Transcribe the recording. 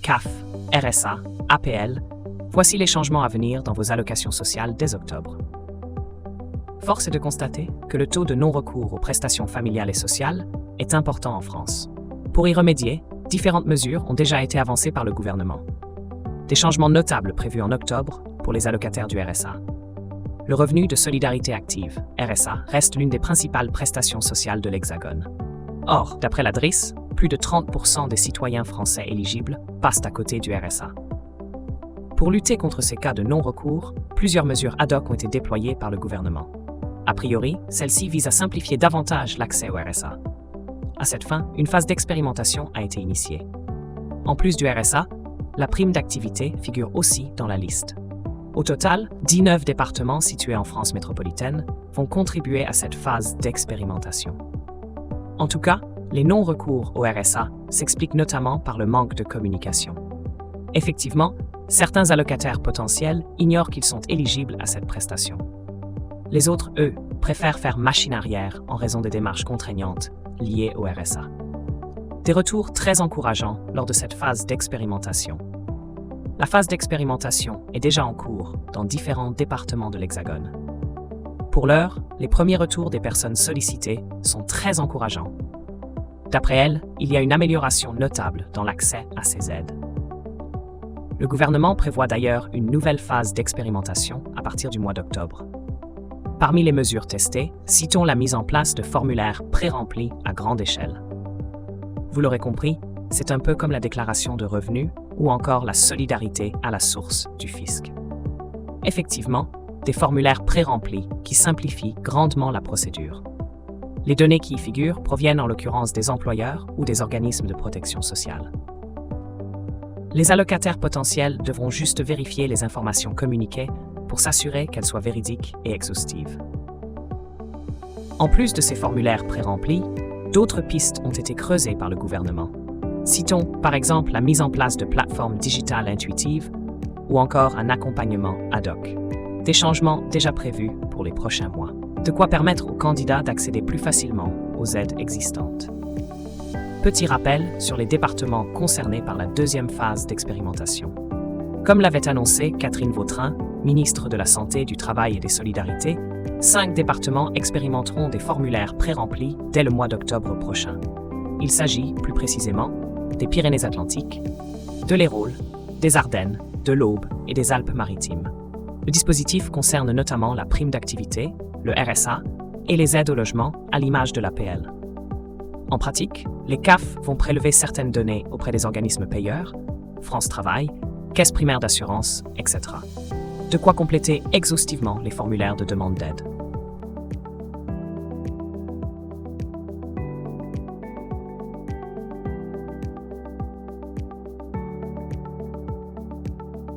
CAF, RSA, APL, voici les changements à venir dans vos allocations sociales dès octobre. Force est de constater que le taux de non-recours aux prestations familiales et sociales est important en France. Pour y remédier, différentes mesures ont déjà été avancées par le gouvernement. Des changements notables prévus en octobre pour les allocataires du RSA. Le revenu de solidarité active, RSA, reste l'une des principales prestations sociales de l'Hexagone. Or, d'après la DRIS, plus de 30% des citoyens français éligibles passent à côté du RSA. Pour lutter contre ces cas de non-recours, plusieurs mesures ad hoc ont été déployées par le gouvernement. A priori, celle-ci vise à simplifier davantage l'accès au RSA. À cette fin, une phase d'expérimentation a été initiée. En plus du RSA, la prime d'activité figure aussi dans la liste. Au total, 19 départements situés en France métropolitaine vont contribuer à cette phase d'expérimentation. En tout cas, les non-recours au RSA s'expliquent notamment par le manque de communication. Effectivement, certains allocataires potentiels ignorent qu'ils sont éligibles à cette prestation. Les autres, eux, préfèrent faire machine arrière en raison des démarches contraignantes liées au RSA. Des retours très encourageants lors de cette phase d'expérimentation. La phase d'expérimentation est déjà en cours dans différents départements de l'Hexagone. Pour l'heure, les premiers retours des personnes sollicitées sont très encourageants. D'après elles, il y a une amélioration notable dans l'accès à ces aides. Le gouvernement prévoit d'ailleurs une nouvelle phase d'expérimentation à partir du mois d'octobre. Parmi les mesures testées, citons la mise en place de formulaires pré-remplis à grande échelle. Vous l'aurez compris, c'est un peu comme la déclaration de revenus ou encore la solidarité à la source du fisc. Effectivement, des formulaires pré-remplis qui simplifient grandement la procédure. Les données qui y figurent proviennent en l'occurrence des employeurs ou des organismes de protection sociale. Les allocataires potentiels devront juste vérifier les informations communiquées pour s'assurer qu'elles soient véridiques et exhaustives. En plus de ces formulaires pré-remplis, d'autres pistes ont été creusées par le gouvernement. Citons par exemple la mise en place de plateformes digitales intuitives ou encore un accompagnement ad hoc. Des changements déjà prévus pour les prochains mois. De quoi permettre aux candidats d'accéder plus facilement aux aides existantes. Petit rappel sur les départements concernés par la deuxième phase d'expérimentation. Comme l'avait annoncé Catherine Vautrin, ministre de la Santé, du Travail et des Solidarités, 5 départements expérimenteront des formulaires pré-remplis dès le mois d'octobre prochain. Il s'agit, plus précisément, des Pyrénées-Atlantiques, de l'Hérault, des Ardennes, de l'Aube et des Alpes-Maritimes. Le dispositif concerne notamment la prime d'activité, le RSA et les aides au logement à l'image de l'APL. En pratique, les CAF vont prélever certaines données auprès des organismes payeurs, France Travail, Caisse primaire d'assurance, etc. De quoi compléter exhaustivement les formulaires de demande d'aide.